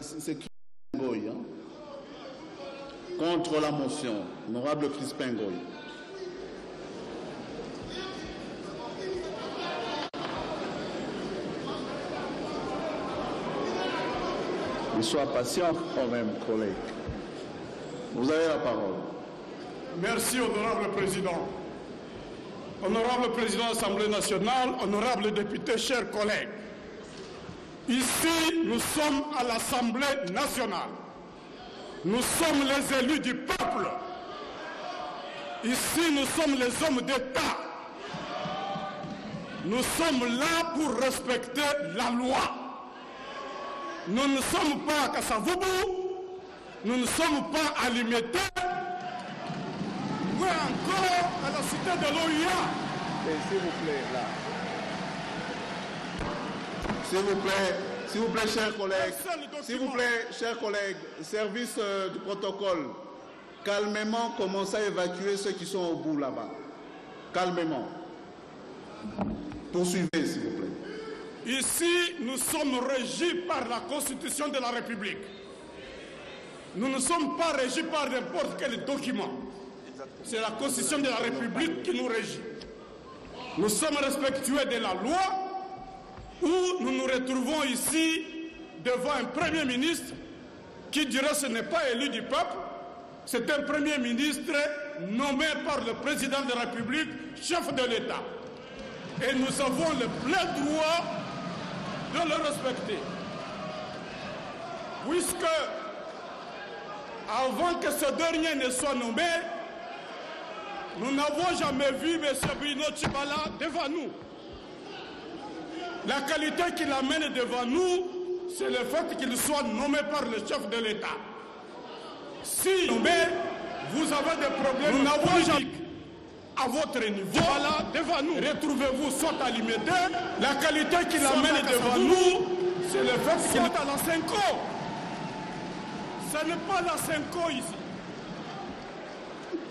c'est Crispin Ngoy, hein? Contre la motion. Honorable Crispin Ngoy. Mais sois patient quand même, collègue. Vous avez la parole. Merci, honorable président. Honorable président de l'Assemblée nationale, honorable député, chers collègues. Ici, nous sommes à l'Assemblée nationale. Nous sommes les élus du peuple. Ici, nous sommes les hommes d'État. Nous sommes là pour respecter la loi. Nous ne sommes pas à Kassavoubou, nous ne sommes pas à Limité, ou encore à la cité de l'OIA. S'il vous plaît, là. S'il vous plaît, chers collègues. S'il vous plaît, chers collègues, service du protocole, calmement, commencez à évacuer ceux qui sont au bout là-bas. Calmement. Poursuivez, s'il vous plaît. Ici, nous sommes régis par la Constitution de la République. Nous ne sommes pas régis par n'importe quel document. C'est la Constitution de la République qui nous régit. Nous sommes respectueux de la loi, où nous nous retrouvons ici devant un Premier ministre qui dirait ce n'est pas élu du peuple, c'est un Premier ministre nommé par le Président de la République, chef de l'État. Et nous avons le plein droit de le respecter. Puisque, avant que ce dernier ne soit nommé, nous n'avons jamais vu M. Bruno Tshibala devant nous. La qualité qu'il amène devant nous, c'est le fait qu'il soit nommé par le chef de l'État. Si nommé, vous avez des problèmes, nous n'avons jamais à votre niveau, voilà, devant nous. Retrouvez-vous soit à Limité, la qualité qu'il amène devant nous, c'est le fait qu'il est à la 5 ans. Ce n'est pas la 5 ans ici.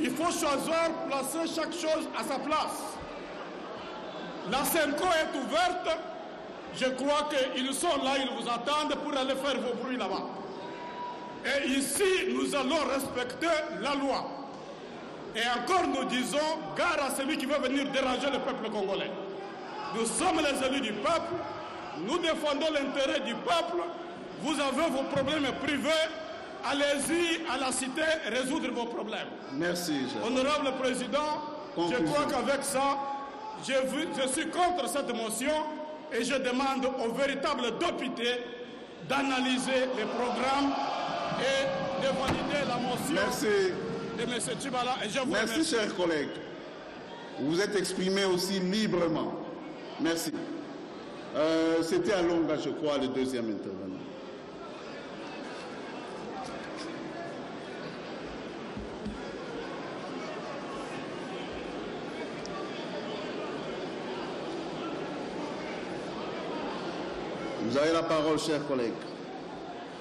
Il faut choisir, placer chaque chose à sa place. La 5 ans est ouverte. Je crois qu'ils sont là, ils vous attendent pour aller faire vos bruits là-bas. Et ici, nous allons respecter la loi. Et encore nous disons, gare à celui qui veut venir déranger le peuple congolais. Nous sommes les élus du peuple, nous défendons l'intérêt du peuple. Vous avez vos problèmes privés, allez-y à la cité résoudre vos problèmes. Merci. Honorable Président, je crois qu'avec ça, je suis contre cette motion et je demande aux véritables députés d'analyser les programmes et de valider la motion. Merci. De M. Tshibala, et je vous remercie. Merci, chers collègues. Vous vous êtes exprimés aussi librement. Merci. C'était à Longa, je crois, le deuxième intervenant. Vous avez la parole, chers collègues.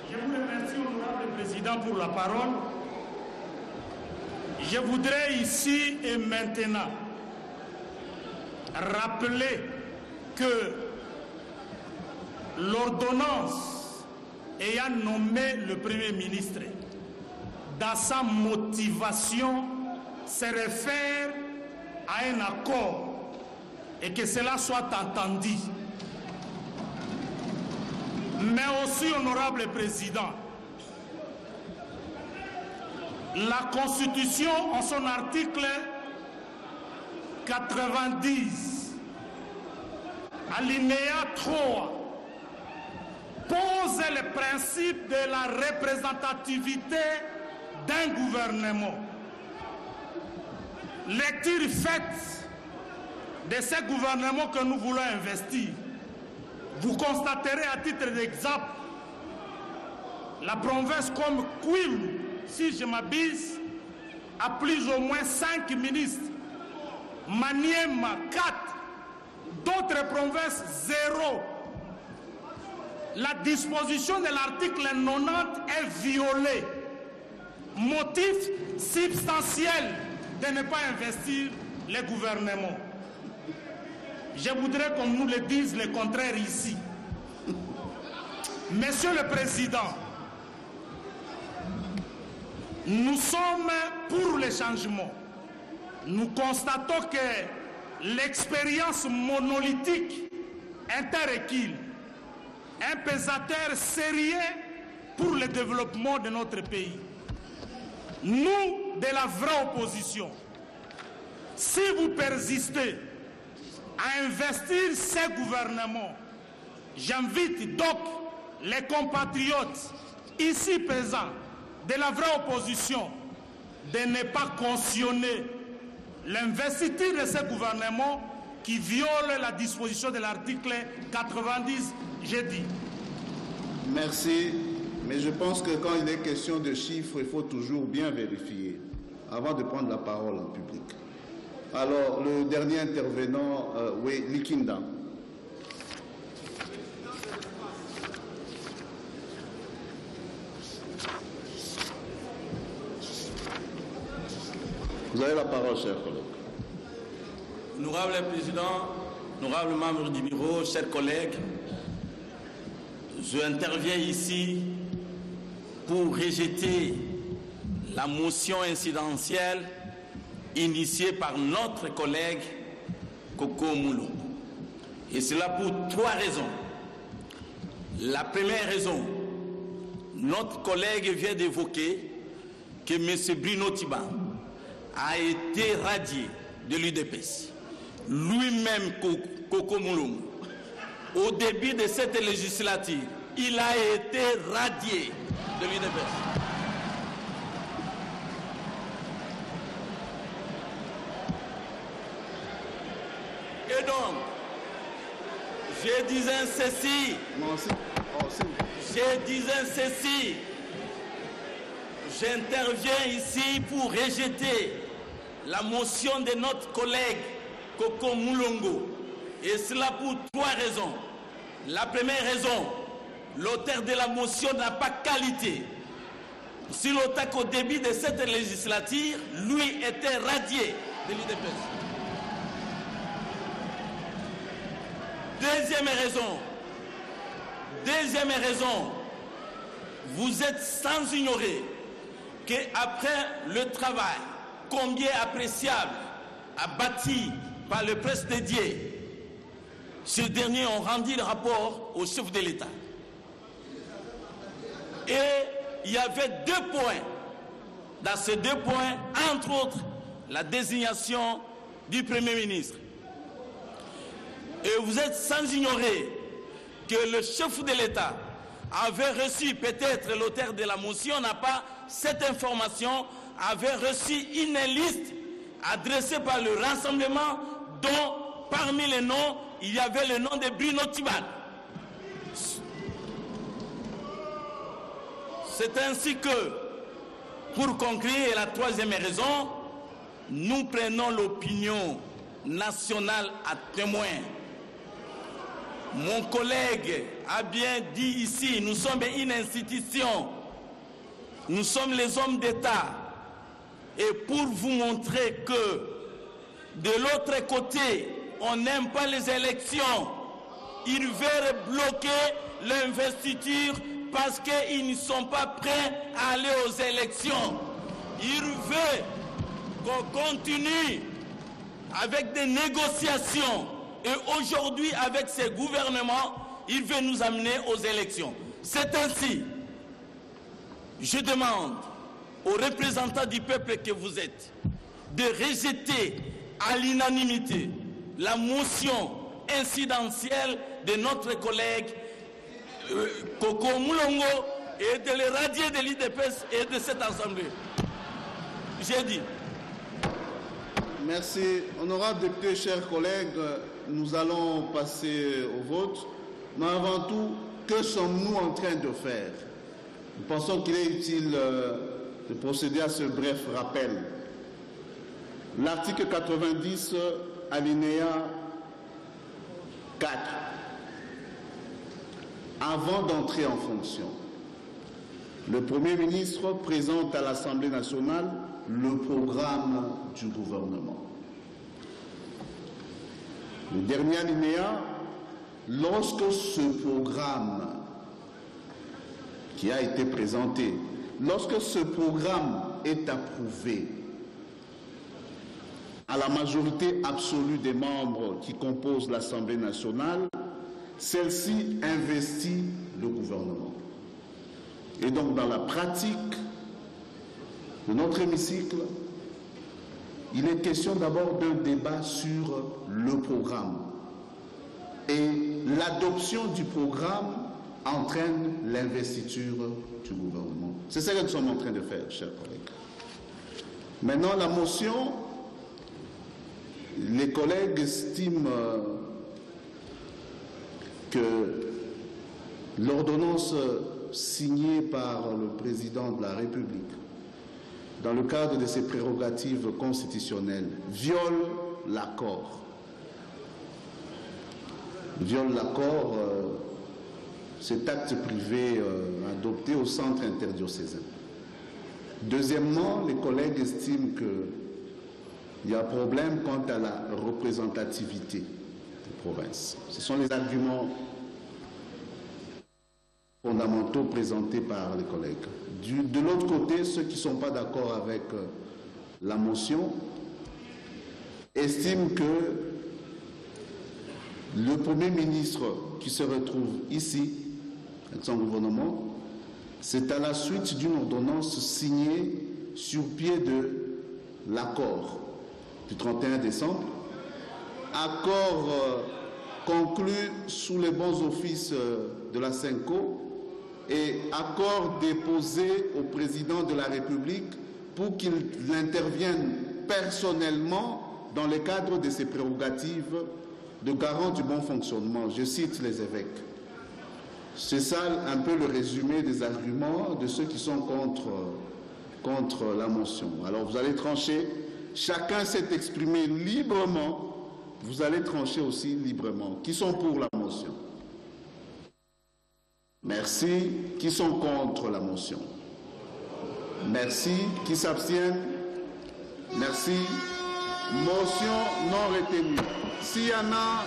Je vous remercie, honorable président, pour la parole. Je voudrais ici et maintenant rappeler que l'ordonnance ayant nommé le Premier ministre, dans sa motivation, se réfère à un accord et que cela soit entendu. Mais aussi, honorable président, la Constitution, en son article 90, alinéa 3, pose le principe de la représentativité d'un gouvernement. Lecture faite de ce gouvernement que nous voulons investir, vous constaterez à titre d'exemple la province comme Kwilu, si je m'abuse, a plus ou moins 5 ministres. Maniema 4, d'autres provinces 0. La disposition de l'article 90 est violée. Motif substantiel de ne pas investir les gouvernements. Je voudrais qu'on nous le dise le contraire ici. Monsieur le Président, Nous sommes pour les changements. Nous constatons que l'expérience monolithique interréquille un pesateur sérieux pour le développement de notre pays. Nous, de la vraie opposition, si vous persistez à investir ces gouvernements, j'invite donc les compatriotes ici présents de la vraie opposition de ne pas cautionner l'investiture de ces gouvernements qui violent la disposition de l'article 90, j'ai dit. Merci, mais je pense que quand il est question de chiffres, il faut toujours bien vérifier avant de prendre la parole en public. Alors, le dernier intervenant, oui, Likinda. Vous avez la parole, chers collègues. Honorable Président, honorable membre du bureau, chers collègues, j'interviens ici pour rejeter la motion incidentielle initiée par notre collègue Koko Moulou. Et cela pour trois raisons. La première raison, notre collègue vient d'évoquer que M. Bruno Tiban a été radié de l'UDPS. Lui-même, Koko Moulou, au début de cette législature, il a été radié de l'UDPS. Et donc, je disais ceci, j'interviens ici pour rejeter la motion de notre collègue Koko Moulongo. Et cela pour trois raisons. La première raison, l'auteur de la motion n'a pas qualité. Si l'auteur qu'au début de cette législature, lui était radié de l'UDPS. Deuxième raison, vous êtes sans ignorer qu'après le travail combien appréciable abattu par le presse dédié, ces derniers ont rendu le rapport au chef de l'État. Et il y avait deux points. Dans ces deux points, entre autres, la désignation du Premier ministre. Et vous êtes sans ignorer que le chef de l'État avait reçu, peut-être l'auteur de la motion n'a pas cette information, avait reçu une liste adressée par le rassemblement dont parmi les noms, il y avait le nom de Bruno Tiban. C'est ainsi que, pour conclure, et la troisième raison, nous prenons l'opinion nationale à témoin. Mon collègue a bien dit ici, nous sommes une institution, nous sommes les hommes d'État. Et pour vous montrer que de l'autre côté, on n'aime pas les élections, ils veulent bloquer l'investiture parce qu'ils ne sont pas prêts à aller aux élections. Ils veulent qu'on continue avec des négociations. Et aujourd'hui, avec ces gouvernements, ils veulent nous amener aux élections. C'est ainsi. Je demande aux représentants du peuple que vous êtes de rejeter à l'unanimité la motion incidentielle de notre collègue Koko Moulongo et de le radier de l'UDPS et de cette assemblée. J'ai dit. Merci. Honorable député, chers collègues, nous allons passer au vote. Mais avant tout, que sommes-nous en train de faire? Nous pensons qu'il est utile de procéder à ce bref rappel. L'article 90, alinéa 4. Avant d'entrer en fonction, le Premier ministre présente à l'Assemblée nationale le programme du gouvernement. Le dernier alinéa, lorsque ce programme qui a été présenté, lorsque ce programme est approuvé à la majorité absolue des membres qui composent l'Assemblée nationale, celle-ci investit le gouvernement. Et donc, dans la pratique de notre hémicycle, il est question d'abord d'un débat sur le programme. Et l'adoption du programme entraîne l'investiture du gouvernement. C'est ce que nous sommes en train de faire, chers collègues. Maintenant, la motion, les collègues estiment que l'ordonnance signée par le président de la République, dans le cadre de ses prérogatives constitutionnelles, viole l'accord. Viole l'accord, cet acte privé adopté au centre interdiocésain. Deuxièmement, les collègues estiment qu'il y a un problème quant à la représentativité des provinces. Ce sont les arguments fondamentaux présentés par les collègues. De l'autre côté, ceux qui ne sont pas d'accord avec la motion estiment que le Premier ministre qui se retrouve ici, avec son gouvernement, c'est à la suite d'une ordonnance signée sur pied de l'accord du 31 décembre, accord conclu sous les bons offices de la CENCO et accord déposé au président de la République pour qu'il intervienne personnellement dans le cadre de ses prérogatives de garant du bon fonctionnement. Je cite les évêques. C'est ça un peu le résumé des arguments de ceux qui sont contre la motion. Alors vous allez trancher, chacun s'est exprimé librement, vous allez trancher aussi librement. Qui sont pour la motion? Merci. Qui sont contre la motion? Merci. Qui s'abstiennent? Merci. Motion non retenue. S'il y en a...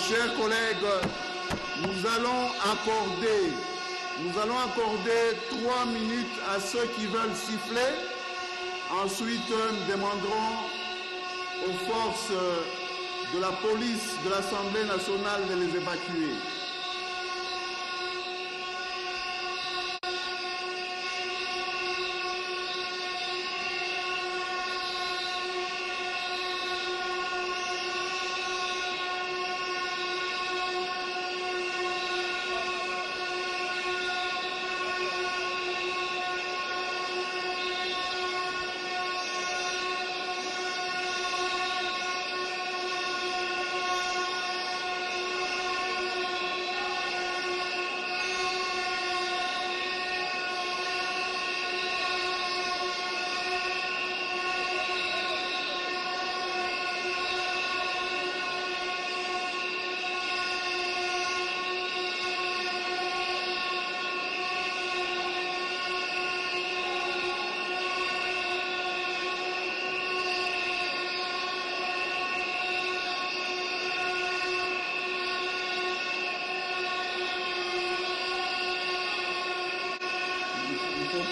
Chers collègues, nous allons accorder 3 minutes à ceux qui veulent siffler. Ensuite, nous demanderons aux forces de la police de l'Assemblée nationale de les évacuer.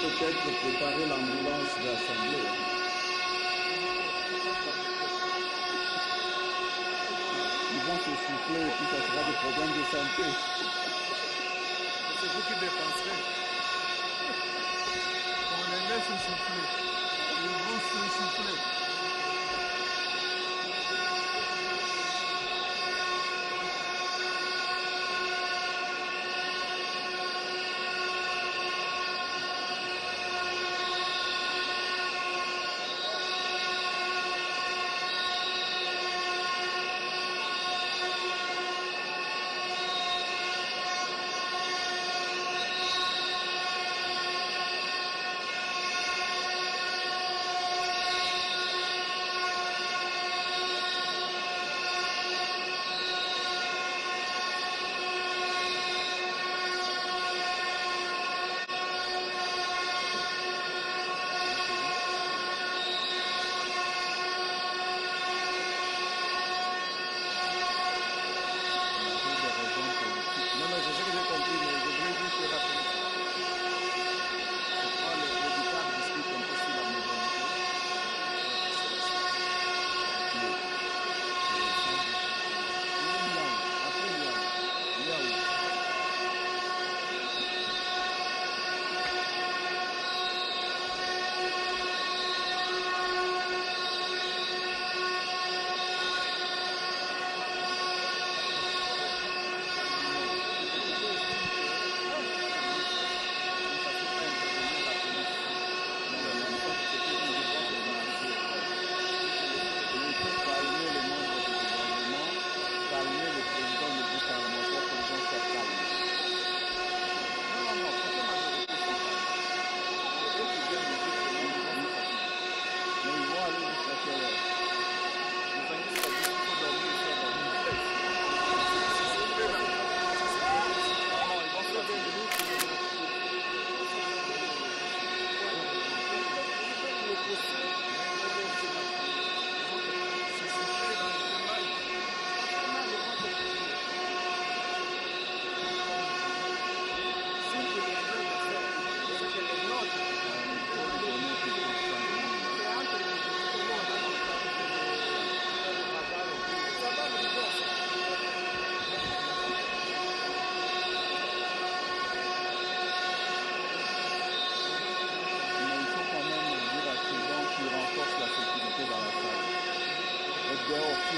Peut-être préparer l'ambulance de l'Assemblée. Ils vont se souffler et puis ça sera des problèmes de santé. C'est vous qui dépenserez. On les laisse se souffler. Ils vont se souffler.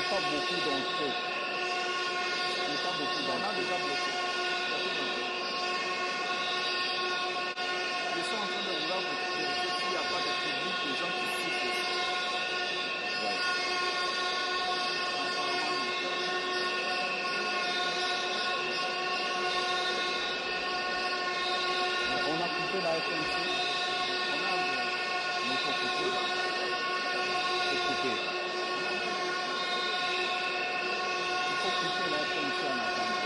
n'est pas beaucoup d'entrées. Il n'est pas beaucoup d'entrées. On a déjà bloqué. Ils sont en train de vouloir vérifier s'il n'y a pas de public, des gens qui sifflent. Ouais. On a coupé la FNC. On a un direct. Mais il faut couper. Il faut couper. Il faut couper la FNC en attendant.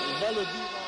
On va le dire.